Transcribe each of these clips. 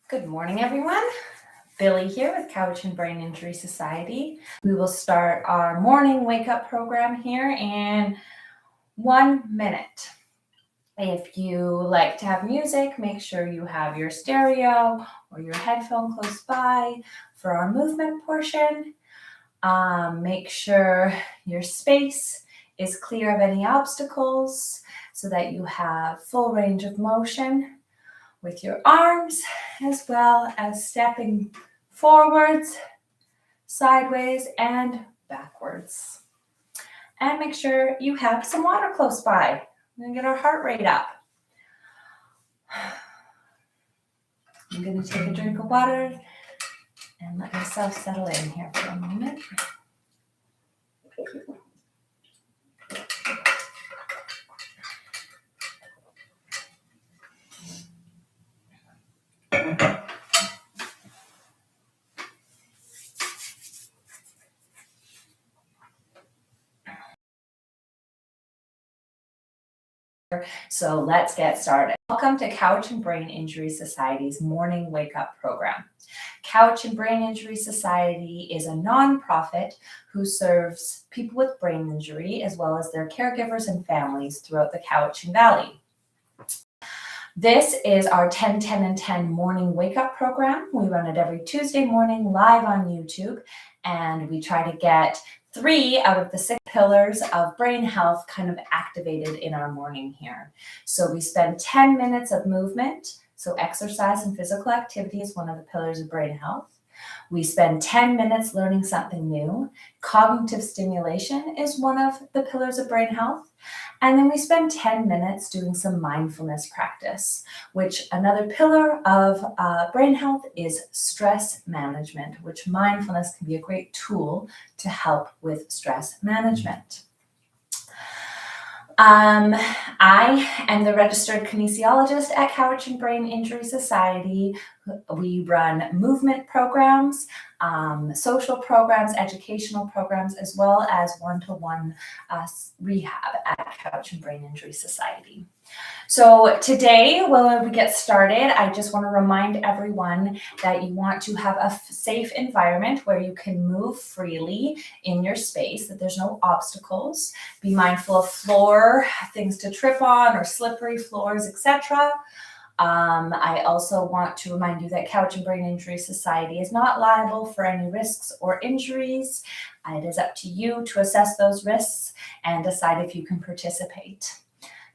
Good morning, everyone. Billy here with Cowichan Brain Injury Society. We will start our morning wake-up program here in 1 minute. If you like to have music, make sure you have your stereo or your headphone close by for our movement portion. Make sure your space is clear of any obstacles so that you have full range of motion with your arms, as well as stepping forwards, sideways, and backwards. And make sure you have some water close by. We're going to get our heart rate up. I'm going to take a drink of water and let myself settle in here for a moment. So let's get started. Welcome to Cowichan Brain Injury Society's morning wake-up program. Cowichan Brain Injury Society is a nonprofit who serves people with brain injury as well as their caregivers and families throughout the Cowichan Valley. This is our 10, 10, and 10 morning wake-up program. We run it every Tuesday morning live on YouTube, and we try to get 3 out of the 6 pillars of brain health kind of activated in our morning here. So we spend 10 minutes of movement. So exercise and physical activity is one of the pillars of brain health. We spend 10 minutes learning something new. Cognitive stimulation is one of the pillars of brain health. And then we spend 10 minutes doing some mindfulness practice, which another pillar of brain health is stress management, which mindfulness can be a great tool to help with stress management. I am the registered kinesiologist at Cowichan Brain Injury Society. We run movement programs, social programs, educational programs, as well as one-to-one rehab at Cowichan Brain Injury Society. So today, when we get started, I just want to remind everyone that you want to have a safe environment where you can move freely in your space, that there's no obstacles. Be mindful of floor, things to trip on or slippery floors, etc. I also want to remind you that Cowichan Brain Injury Society is not liable for any risks or injuries. It is up to you to assess those risks and decide if you can participate.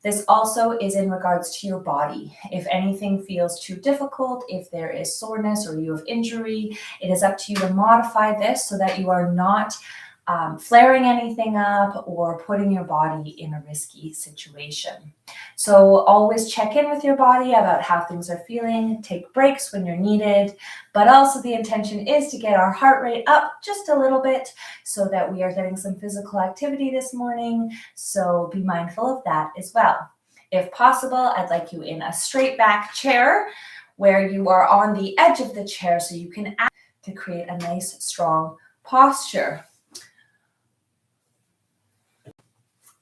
This also is in regards to your body. If anything feels too difficult, if there is soreness or you have injury, it is up to you to modify this so that you are not flaring anything up or putting your body in a risky situation. So always check in with your body about how things are feeling, take breaks when you're needed, but also the intention is to get our heart rate up just a little bit so that we are getting some physical activity this morning. So be mindful of that as well. If possible, I'd like you in a straight back chair where you are on the edge of the chair so you can act to create a nice, strong posture.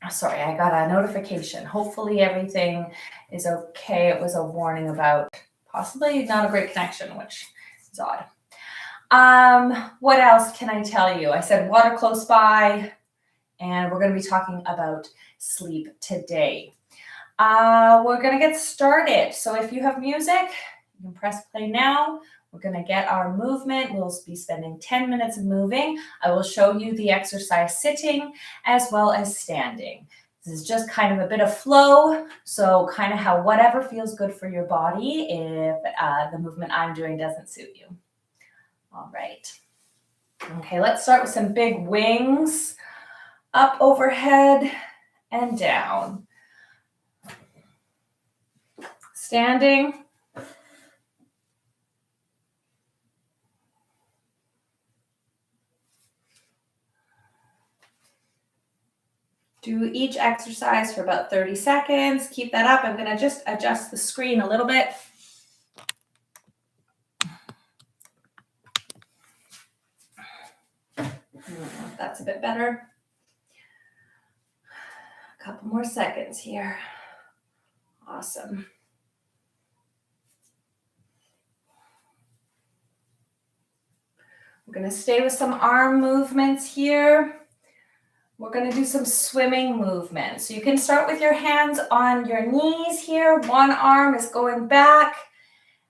Sorry, I got a notification. Hopefully everything is okay. It was a warning about possibly not a great connection, which is odd. What else can I tell you? I said water close by, and we're going to be talking about sleep today. We're going to get started. So if you have music, you can press play now. We're going to get our movement. We'll be spending 10 minutes of moving. I will show you the exercise sitting as well as standing. This is just kind of a bit of flow. So kind of how whatever feels good for your body if the movement I'm doing doesn't suit you. All right. Okay, let's start with some big wings. Up overhead and down. Standing. Do each exercise for about 30 seconds. Keep that up. I'm going to just adjust the screen a little bit. That's a bit better. A couple more seconds here. Awesome. We're going to stay with some arm movements here. We're going to do some swimming movements. So you can start with your hands on your knees here. One arm is going back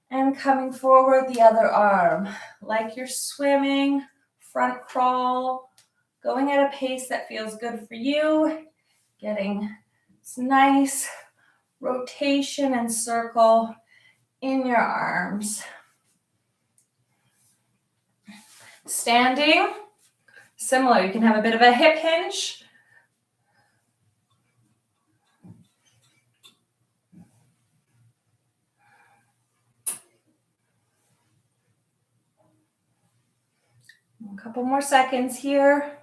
and coming forward, the other arm. Like you're swimming, front crawl, going at a pace that feels good for you. Getting this nice rotation and circle in your arms. Standing, similar. You can have a bit of a hip hinge. A couple more seconds here.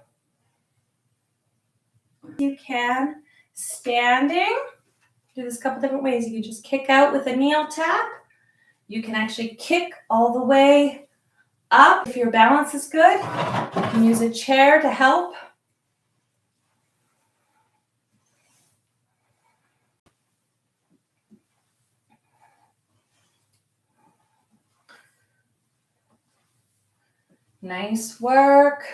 You can. Standing. Do this a couple different ways. You can just kick out with a kneel tap. You can actually kick all the way up. If your balance is good, you can use a chair to help. Nice work.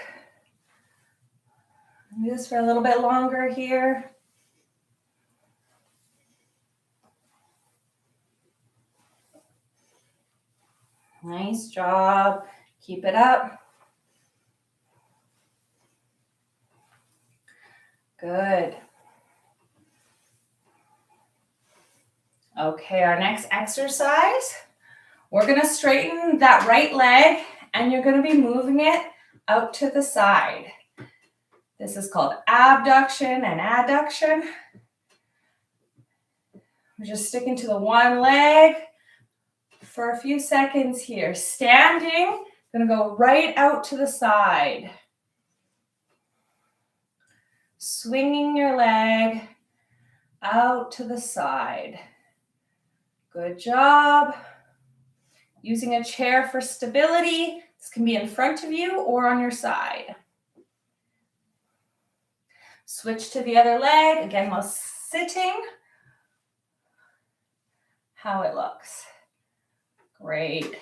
Do this for a little bit longer here. Nice job. Keep it up. Good. Okay, our next exercise, we're going to straighten that right leg and you're going to be moving it out to the side. This is called abduction and adduction. We're just sticking to the one leg for a few seconds here. Standing, going to go right out to the side. Swinging your leg out to the side. Good job. Using a chair for stability. This can be in front of you or on your side. Switch to the other leg, again while sitting. How it looks. Great.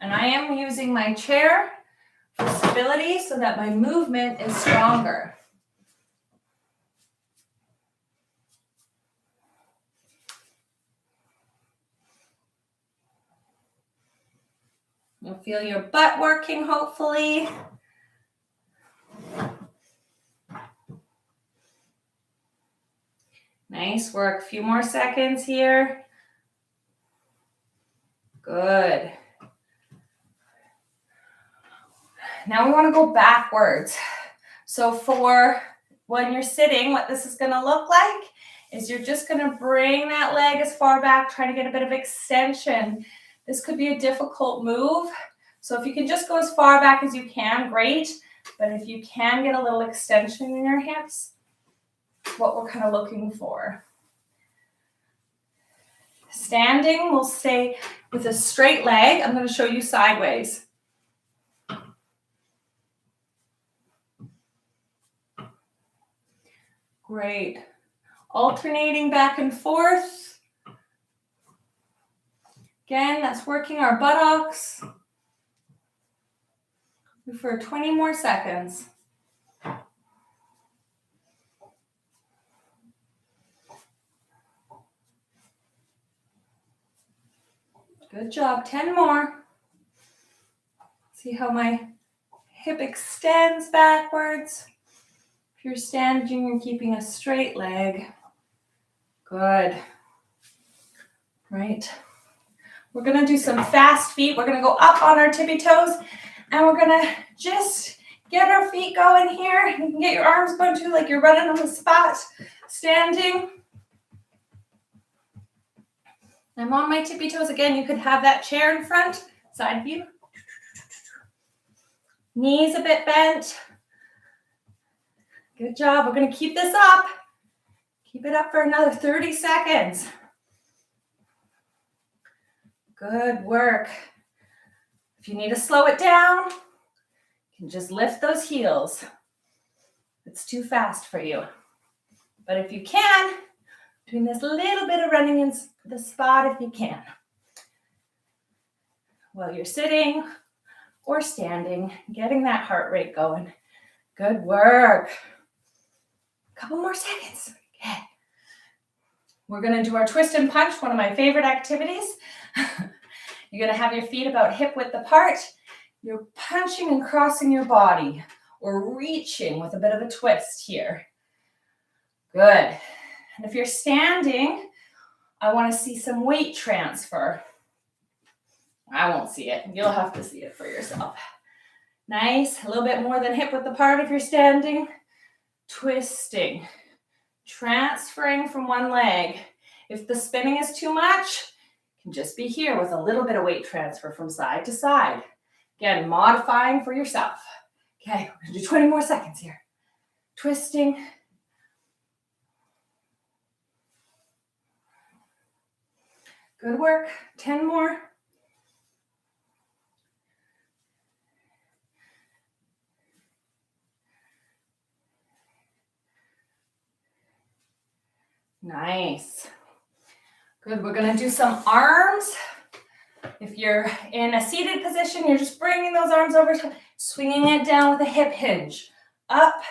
And I am using my chair for stability so that my movement is stronger. You'll feel your butt working, hopefully. Nice work. A few more seconds here. Good. Now we want to go backwards. So for when you're sitting, what this is going to look like is you're just going to bring that leg as far back, trying to get a bit of extension. This could be a difficult move. So if you can just go as far back as you can, great. But if you can get a little extension in your hips, what we're kind of looking for. Standing, we'll stay with a straight leg. I'm going to show you sideways. Great. Alternating back and forth. Again, that's working our buttocks. For 20 more seconds. Good job. 10 more. See how my hip extends backwards. If you're standing, you're keeping a straight leg. Good. Right. We're going to do some fast feet. We're going to go up on our tippy toes, and we're going to just get our feet going here. You can get your arms going too, like you're running on the spot. Standing. I'm on my tippy toes. Again, you could have that chair in front, side view. Knees a bit bent. Good job. We're going to keep this up. Keep it up for another 30 seconds. Good work. If you need to slow it down, you can just lift those heels. It's too fast for you. But if you can, doing this little bit of running in the spot if you can. While you're sitting or standing, getting that heart rate going. Good work. Couple more seconds. Okay. We're going to do our twist and punch, one of my favorite activities. You're going to have your feet about hip width apart. You're punching and crossing your body or reaching with a bit of a twist here. Good. And if you're standing, I want to see some weight transfer. I won't see it. You'll have to see it for yourself. Nice. A little bit more than hip width apart if you're standing. Twisting. Transferring from one leg. If the spinning is too much, you can just be here with a little bit of weight transfer from side to side. Again, modifying for yourself. Okay, we're gonna do 20 more seconds here. Twisting. Good work. 10 more. Nice. Good, we're gonna do some arms. If you're in a seated position, you're just bringing those arms over, swinging it down with a hip hinge. Up,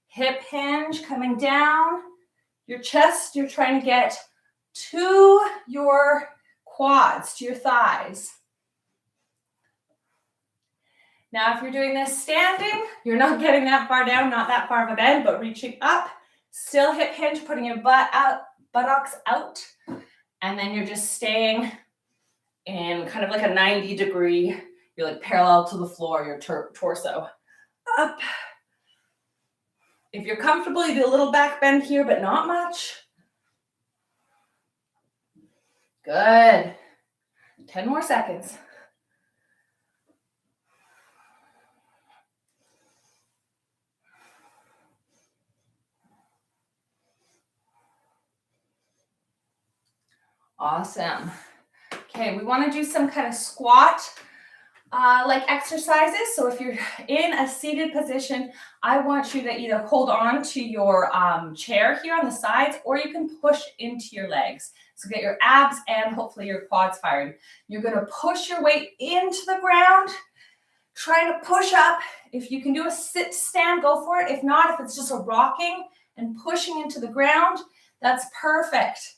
hip hinge, coming down. Your chest, you're trying to get to your quads, to your thighs. Now, if you're doing this standing, you're not getting that far down, not that far of a bend, but reaching up. Still hip hinge, putting your buttocks out. And then you're just staying in kind of like a 90-degree, you're like parallel to the floor, your torso. Up. If you're comfortable, you do a little back bend here, but not much. Good. 10 more seconds. Awesome. Okay, we want to do some kind of squat like exercises. So if you're in a seated position, I want you to either hold on to your chair here on the sides, or you can push into your legs. So get your abs and hopefully your quads firing. You're going to push your weight into the ground, trying to push up. If you can do a sit stand, go for it. If not, if it's just a rocking and pushing into the ground, that's perfect.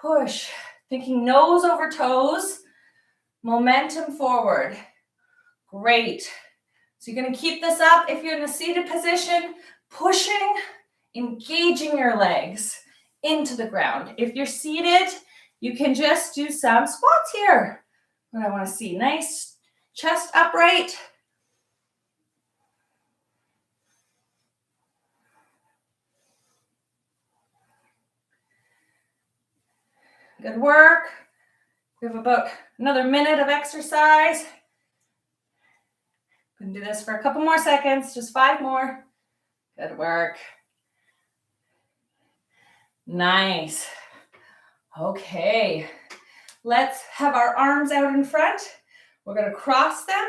Push, thinking nose over toes, momentum forward. Great. So you're going to keep this up. If you're in a seated position, pushing, engaging your legs into the ground. If you're seated, you can just do some squats here. What I want to see, nice chest upright. Good work. We have about another minute of exercise. We can do this for a couple more seconds, just 5 more. Good work. Nice. Okay, let's have our arms out in front. We're going to cross them,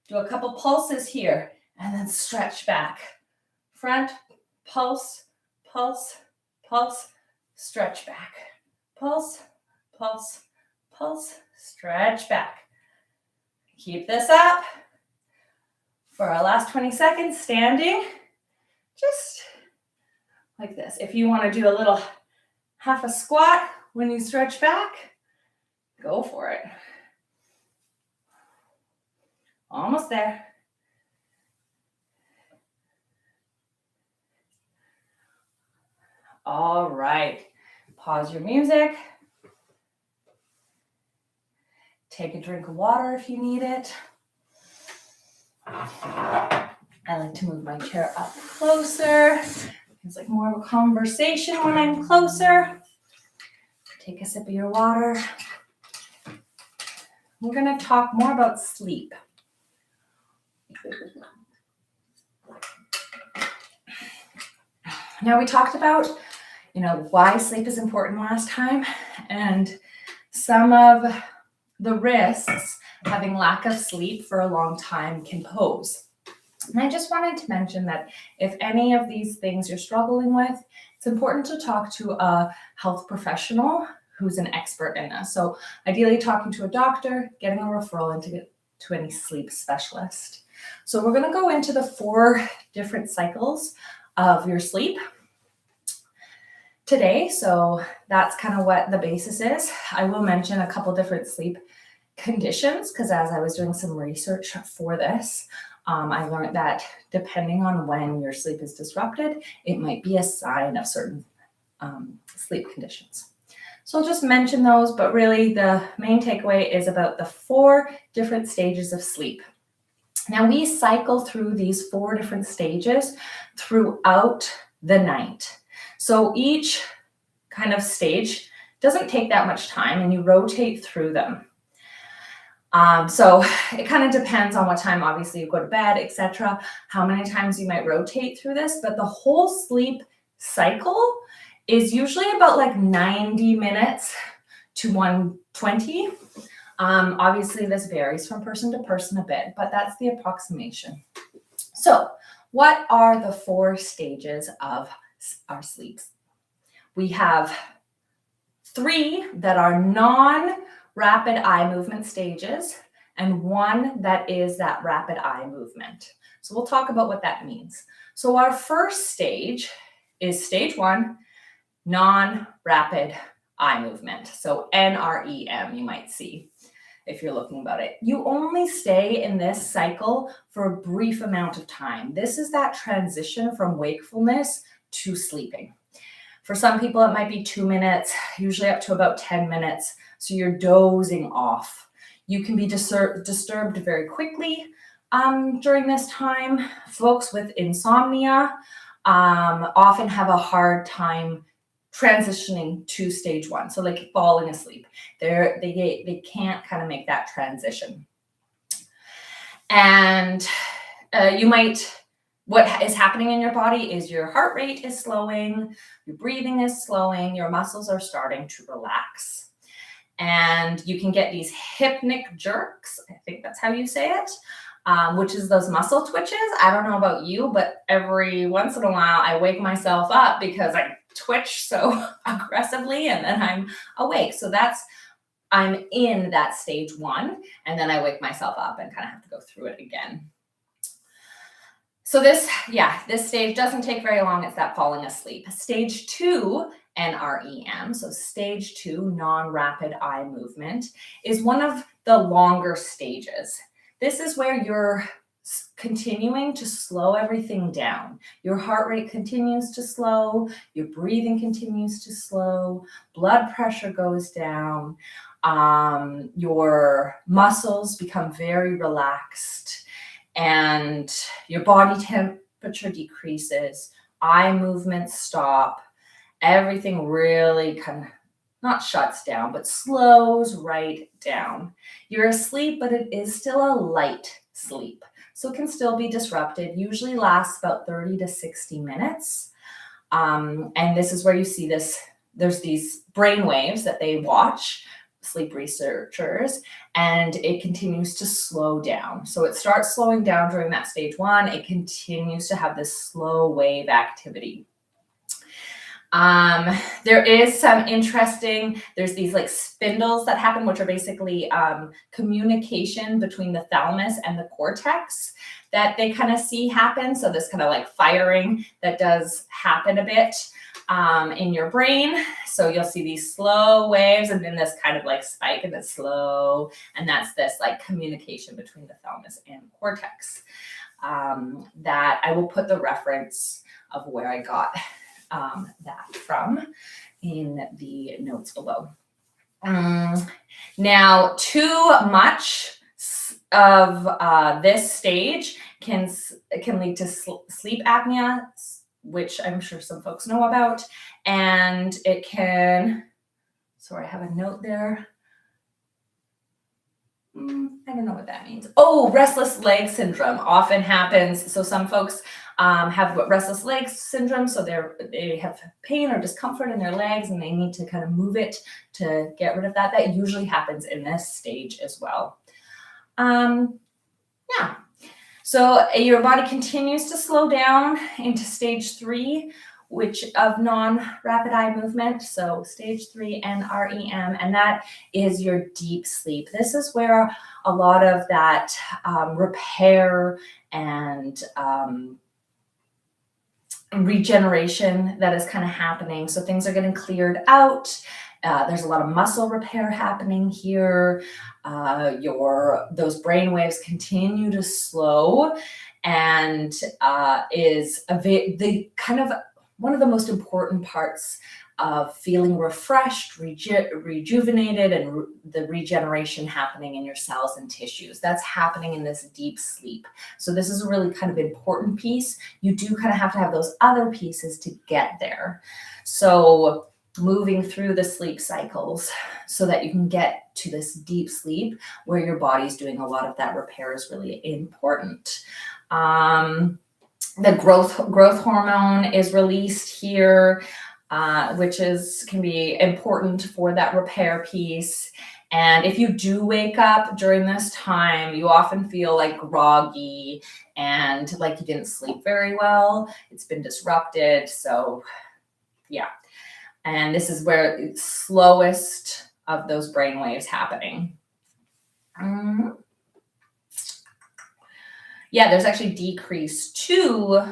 do a couple pulses here, and then stretch back. Front, pulse, pulse, pulse, stretch back. Pulse, pulse, pulse, stretch back. Keep this up for our last 20 seconds, standing, just like this. If you want to do a little half a squat when you stretch back, go for it. Almost there. All right. Pause your music. Take a drink of water if you need it. I like to move my chair up closer. It's like more of a conversation when I'm closer. Take a sip of your water. We're going to talk more about sleep. Now, we talked about, why sleep is important last time, and some of the risks having lack of sleep for a long time can pose. And I just wanted to mention that if any of these things you're struggling with, it's important to talk to a health professional who's an expert in this. So ideally talking to a doctor, getting a referral, and to to any sleep specialist. So we're going to go into the 4 different cycles of your sleep today. So that's kind of what the basis is. I will mention a couple different sleep conditions because as I was doing some research for this, I learned that depending on when your sleep is disrupted, it might be a sign of certain sleep conditions. So I'll just mention those, but really the main takeaway is about the 4 different stages of sleep. Now we cycle through these 4 different stages throughout the night. So each kind of stage doesn't take that much time and you rotate through them. So it kind of depends on what time, obviously, you go to bed, etc., how many times you might rotate through this, but the whole sleep cycle is usually about like 90 minutes to 120. Obviously, this varies from person to person a bit, but that's the approximation. So what are the 4 stages of our sleeps? We have 3 that are non-rapid eye movement stages and 1 that is that rapid eye movement. So we'll talk about what that means. So our first stage is stage 1, non-rapid eye movement. So NREM, you might see if you're looking about it. You only stay in this cycle for a brief amount of time. This is that transition from wakefulness to sleeping. For some people, it might be 2 minutes, usually up to about 10 minutes. So you're dozing off. You can be disturbed very quickly during this time. Folks with insomnia often have a hard time transitioning to stage 1. So like falling asleep. They can't kind of make that transition. And what is happening in your body is your heart rate is slowing, your breathing is slowing, your muscles are starting to relax. And you can get these hypnic jerks, I think that's how you say it, which is those muscle twitches. I don't know about you, but every once in a while I wake myself up because I twitch so aggressively and then I'm awake. So I'm in that stage 1 and then I wake myself up and kind of have to go through it again. So this stage doesn't take very long. It's that falling asleep. Stage 2, NREM, so stage 2, non-rapid eye movement, is one of the longer stages. This is where you're continuing to slow everything down. Your heart rate continues to slow, your breathing continues to slow, blood pressure goes down, your muscles become very relaxed, and your body temperature decreases, eye movements stop, everything really kind of not shuts down, but slows right down. You're asleep, but it is still a light sleep. So it can still be disrupted, usually lasts about 30 to 60 minutes. And this is where you see there's these brain waves that they watch, sleep researchers, and it continues to slow down. So it starts slowing down during that stage 1. It continues to have this slow wave activity. There is some there's these like spindles that happen, which are basically communication between the thalamus and the cortex that they kind of see happen. So this kind of like firing that does happen a bit in your brain. So you'll see these slow waves and then this kind of like spike and it's slow. And that's this like communication between the thalamus and cortex that I will put the reference of where I got that from in the notes below. Now, too much of this stage can lead to sleep apnea, which I'm sure some folks know about, and it can, sorry, I have a note there. I don't know what that means. Oh, restless leg syndrome often happens. So some folks have restless leg syndrome. So they have pain or discomfort in their legs and they need to kind of move it to get rid of that. That usually happens in this stage as well. So your body continues to slow down into stage 3, which of non-rapid eye movement, so stage 3 and REM, and that is your deep sleep. This is where a lot of that repair and regeneration that is kind of happening. So things are getting cleared out. There's a lot of muscle repair happening here. Those brain waves continue to slow, and is the kind of one of the most important parts of feeling refreshed, rejuvenated, and the regeneration happening in your cells and tissues. That's happening in this deep sleep. So this is a really kind of important piece. You do kind of have to have those other pieces to get there. So moving through the sleep cycles so that you can get to this deep sleep where your body's doing a lot of that repair is really important. The growth hormone is released here, which can be important for that repair piece. And if you do wake up during this time, you often feel like groggy and like you didn't sleep very well. It's been disrupted. So yeah. And this is where it's slowest of those brain waves happening. Yeah, there's actually decrease too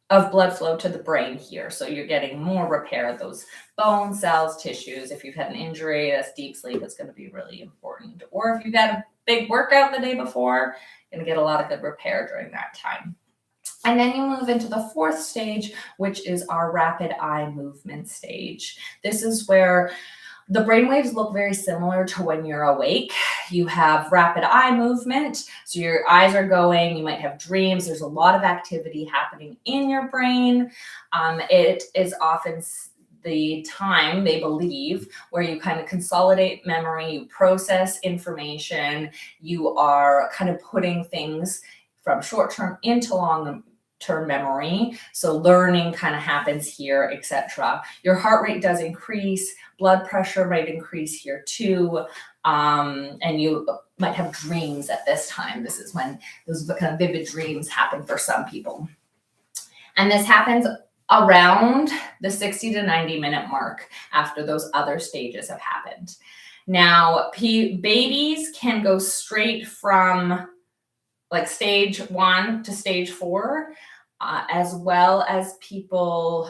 of blood flow to the brain here. So you're getting more repair of those bones, cells, tissues. If you've had an injury, that's deep sleep is going to be really important. Or if you've had a big workout the day before, you're going to get a lot of good repair during that time. And then you move into the 4th stage, which is our rapid eye movement stage. This is where the brain waves look very similar to when you're awake. You have rapid eye movement, so your eyes are going, you might have dreams. There's a lot of activity happening in your brain. It is often the time, they believe, where you kind of consolidate memory, you process information, you are kind of putting things from short-term into long-term memory. So learning kind of happens here, etc. Your heart rate does increase, blood pressure might increase here too, and you might have dreams at this time. This is when those kind of vivid dreams happen for some people. And this happens around the 60 to 90 minute mark after those other stages have happened. Now, babies can go straight from like stage 1 to stage 4, as well as people,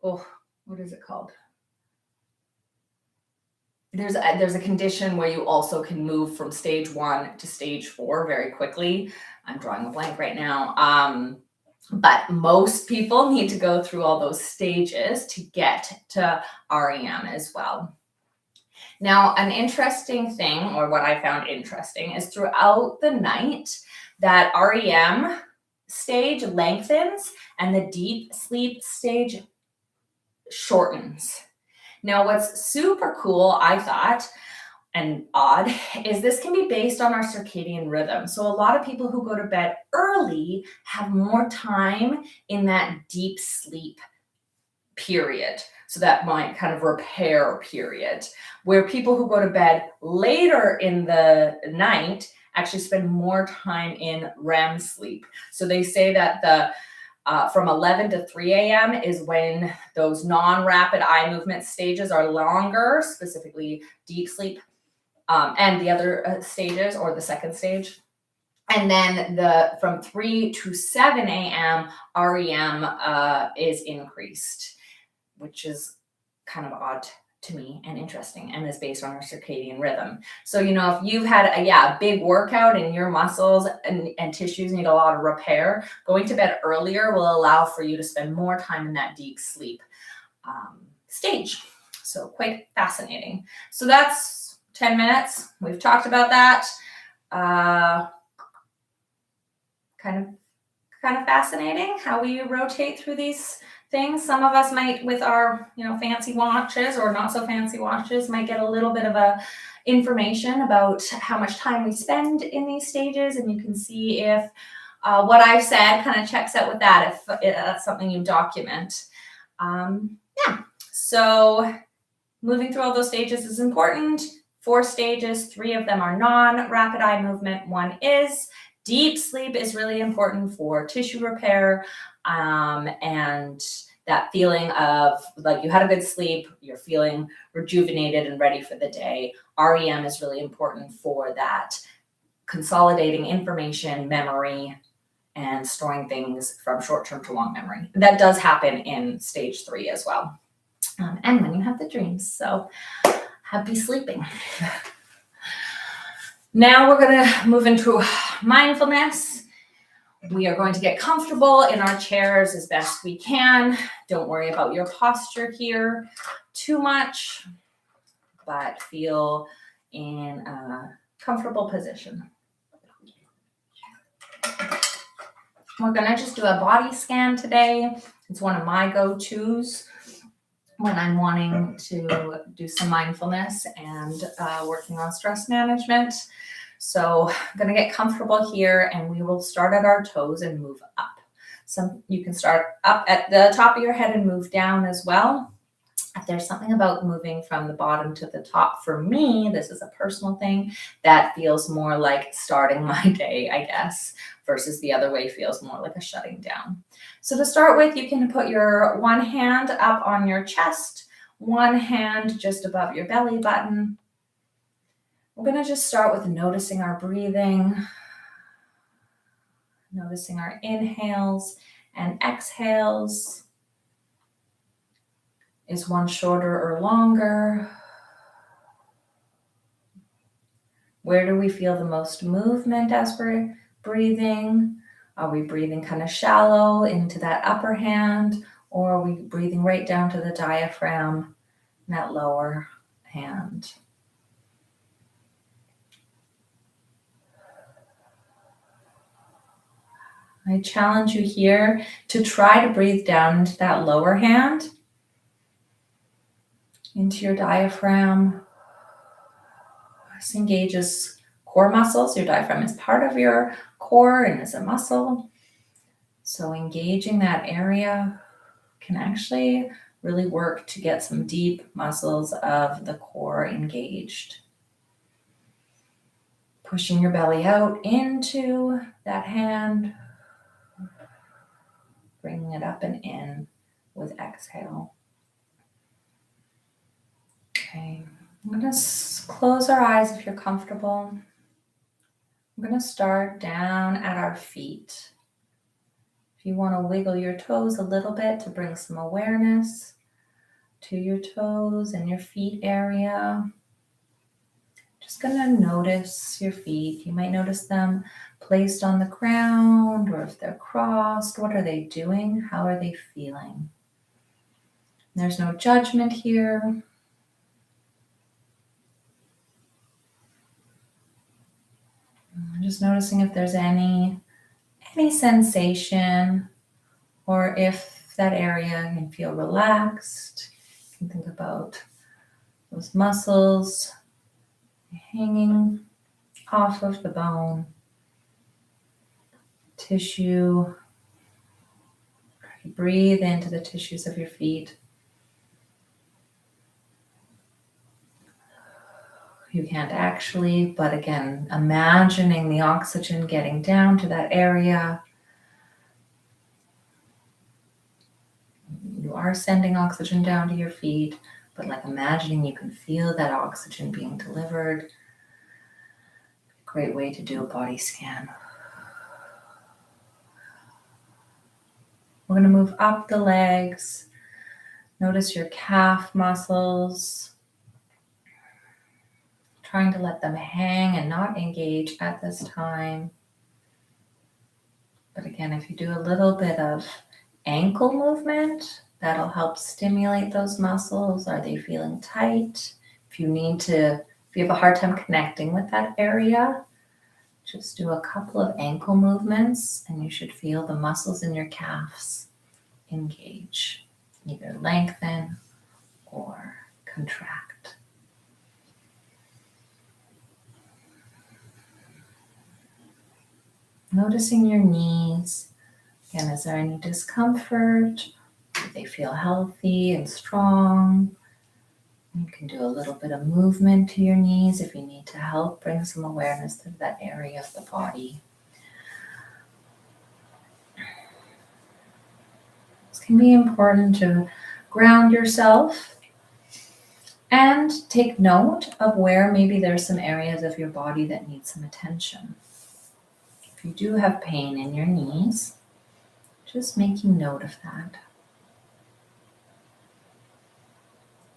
what is it called? There's a condition where you also can move from stage 1 to stage 4 very quickly. I'm drawing a blank right now. But most people need to go through all those stages to get to REM as well. Now, an interesting thing, or what I found interesting, is throughout the night, that REM stage lengthens and the deep sleep stage shortens. Now, what's super cool, I thought, and odd, is this can be based on our circadian rhythm. So a lot of people who go to bed early have more time in that deep sleep period. So that might kind of repair period, where people who go to bed later in the night actually spend more time in REM sleep. So they say that from 11 to 3 a.m. is when those non-rapid eye movement stages are longer, specifically deep sleep, and the other stages, or the second stage. And then from 3 to 7 a.m. REM is increased, which is kind of odd to me and interesting, and is based on our circadian rhythm. So, if you've had a big workout and your muscles and tissues need a lot of repair, going to bed earlier will allow for you to spend more time in that deep sleep stage. So quite fascinating. So that's 10 minutes. We've talked about that. Kind of fascinating how we rotate through these things. Some of us might, with our fancy watches or not so fancy watches, might get a little bit of information about how much time we spend in these stages, and you can see if what I've said kind of checks out with that, if that's something you document. So moving through all those stages is important. 4 stages, 3 of them are non-rapid eye movement, 1 is. Deep sleep is really important for tissue repair and that feeling of like you had a good sleep, you're feeling rejuvenated and ready for the day. REM is really important for that, consolidating information, memory, and storing things from short-term to long memory. That does happen in stage 3 as well. And when you have the dreams. So happy sleeping. Now we're going to move into mindfulness. We are going to get comfortable in our chairs as best we can. Don't worry about your posture here too much, but feel in a comfortable position. We're going to just do a body scan today. It's one of my go-tos when I'm wanting to do some mindfulness and working on stress management. So I'm going to get comfortable here, and we will start at our toes and move up. So you can start up at the top of your head and move down as well. If there's something about moving from the bottom to the top, for me, this is a personal thing, that feels more like starting my day, I guess, versus the other way feels more like a shutting down. So to start with, you can put your one hand up on your chest, one hand just above your belly button. We're going to just start with noticing our breathing, noticing our inhales and exhales. Is one shorter or longer? Where do we feel the most movement as we're breathing? Are we breathing kind of shallow into that upper hand, or are we breathing right down to the diaphragm in that lower hand? I challenge you here to try to breathe down into that lower hand, into your diaphragm. This engages core muscles. Your diaphragm is part of your core and is a muscle. So engaging that area can actually really work to get some deep muscles of the core engaged. Pushing your belly out into that hand, bringing it up and in with exhale. Okay, I'm going to close our eyes if you're comfortable. I'm going to start down at our feet. If you want to wiggle your toes a little bit to bring some awareness to your toes and your feet area. Just going to notice your feet. You might notice them placed on the ground, or if they're crossed, what are they doing? How are they feeling? There's no judgment here. I'm just noticing if there's any sensation, or if that area can feel relaxed. You can think about those muscles hanging off of the bone, tissue. Breathe into the tissues of your feet. You can't actually, but again, imagining the oxygen getting down to that area. You are sending oxygen down to your feet, but like imagining you can feel that oxygen being delivered. Great way to do a body scan. We're going to move up the legs. Notice your calf muscles. Trying to let them hang and not engage at this time. But again, if you do a little bit of ankle movement, that'll help stimulate those muscles. Are they feeling tight? If you have a hard time connecting with that area, just do a couple of ankle movements and you should feel the muscles in your calves engage, either lengthen or contract. Noticing your knees. Again, is there any discomfort? Do they feel healthy and strong? You can do a little bit of movement to your knees if you need to help bring some awareness to that area of the body. Just can be important to ground yourself and take note of where maybe there's some areas of your body that need some attention. If you do have pain in your knees, just making note of that.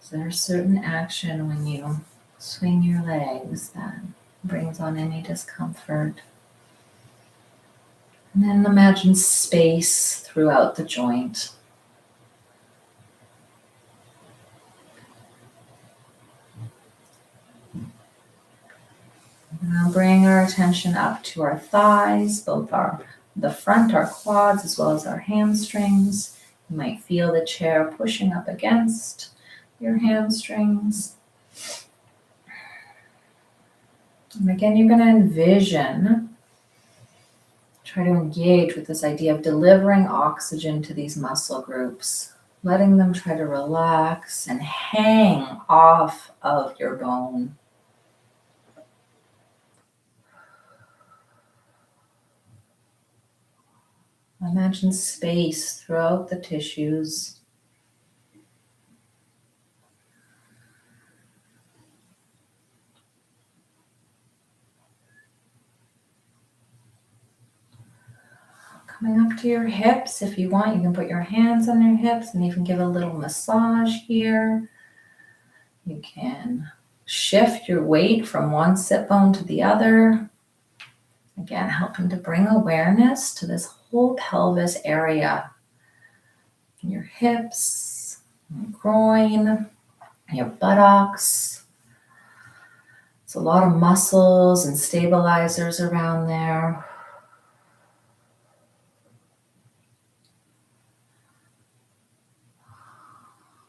Is there a certain action when you swing your legs that brings on any discomfort? And then imagine space throughout the joint. Now bring our attention up to our thighs, both the front, our quads, as well as our hamstrings. You might feel the chair pushing up against your hamstrings. And again, you're going to envision, try to engage with this idea of delivering oxygen to these muscle groups, letting them try to relax and hang off of your bone. Imagine space throughout the tissues. Coming up to your hips, if you want, you can put your hands on your hips and even give a little massage here. You can shift your weight from one sit bone to the other. Again, helping to bring awareness to this whole pelvis area. Your hips, your groin, your buttocks. It's a lot of muscles and stabilizers around there.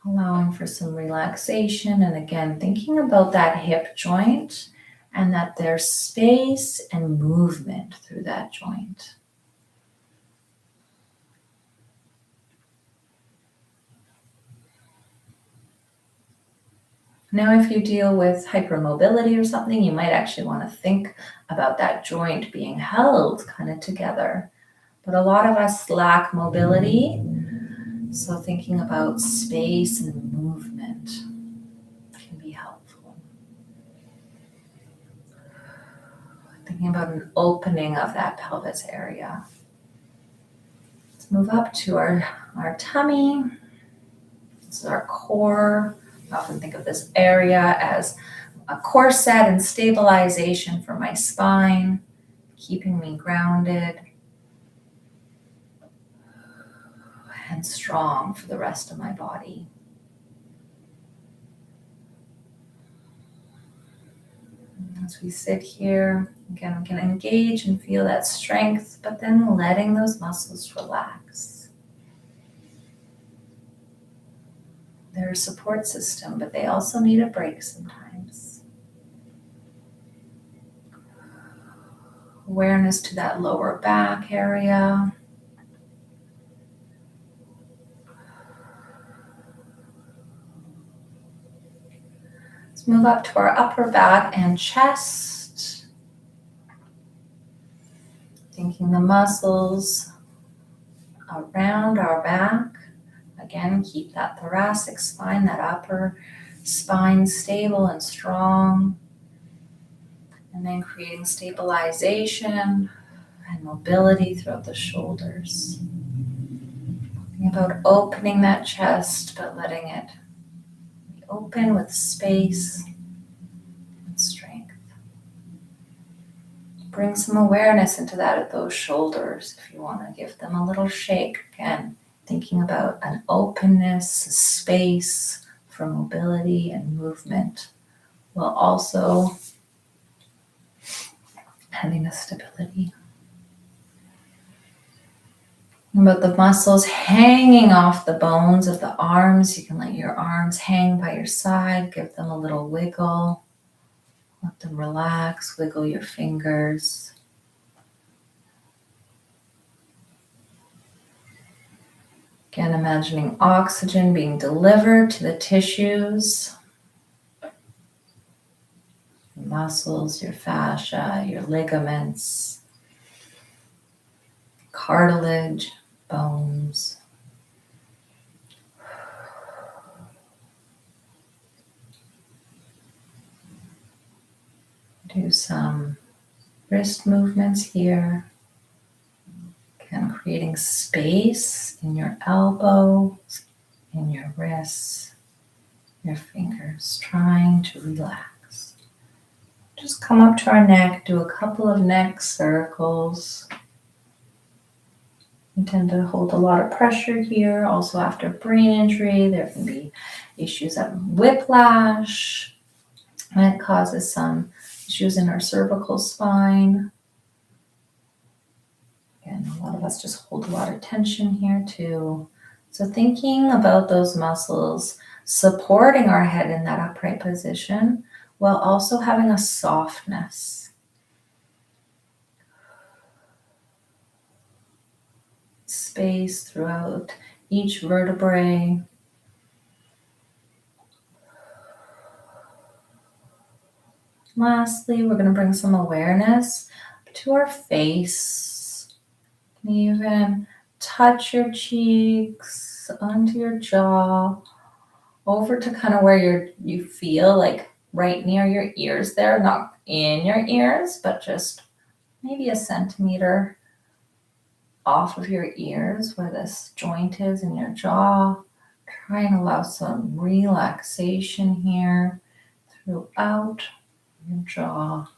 Allowing for some relaxation, and again, thinking about that hip joint and that there's space and movement through that joint. Now, if you deal with hypermobility or something, you might actually want to think about that joint being held kind of together. But a lot of us lack mobility, so thinking about space and movement can be helpful. Thinking about an opening of that pelvis area. Let's move up to our tummy. This is our core. I often think of this area as a corset and stabilization for my spine, keeping me grounded and strong for the rest of my body. As we sit here, again, we can engage and feel that strength, but then letting those muscles relax. They're a support system, but they also need a break sometimes. Awareness to that lower back area. Let's move up to our upper back and chest. Thinking the muscles around our back. Again, keep that thoracic spine, that upper spine stable and strong. And then creating stabilization and mobility throughout the shoulders. Thinking about opening that chest, but letting it be open with space and strength. Bring some awareness into those shoulders if you want to give them a little shake. Again, thinking about an openness, a space for mobility and movement, while also having a stability. About the muscles hanging off the bones of the arms, you can let your arms hang by your side, give them a little wiggle, let them relax, wiggle your fingers. Again, imagining oxygen being delivered to the tissues, your muscles, your fascia, your ligaments, cartilage, bones. Do some wrist movements here. Again, creating space in your elbow, in your wrists, your fingers, trying to relax. Just come up to our neck, do a couple of neck circles. We tend to hold a lot of pressure here. Also, after brain injury, there can be issues of whiplash. And it causes some issues in our cervical spine. Again, a lot of us just hold a lot of tension here too. So thinking about those muscles supporting our head in that upright position while also having a softness. Space throughout each vertebrae. Lastly, we're going to bring some awareness to our face. Even touch your cheeks onto your jaw, over to kind of where you feel like right near your ears there, not in your ears, but just maybe a centimeter off of your ears where this joint is in your jaw. Try and allow some relaxation here throughout your jaw.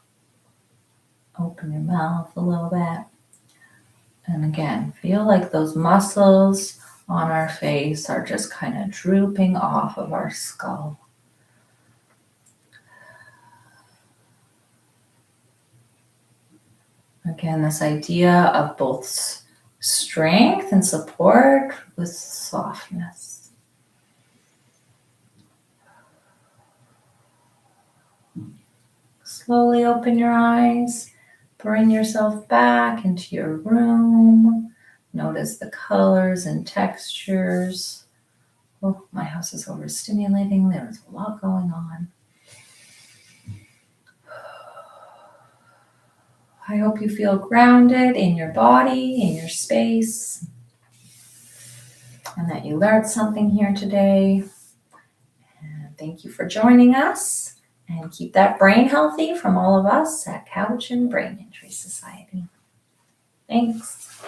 Open your mouth a little bit. And again, feel like those muscles on our face are just kind of drooping off of our skull. Again, this idea of both strength and support with softness. Slowly open your eyes. Bring yourself back into your room. Notice the colors and textures. Oh, my house is overstimulating. There's a lot going on. I hope you feel grounded in your body, in your space, and that you learned something here today. And thank you for joining us. And keep that brain healthy from all of us at Cowichan Brain Injury Society. Thanks.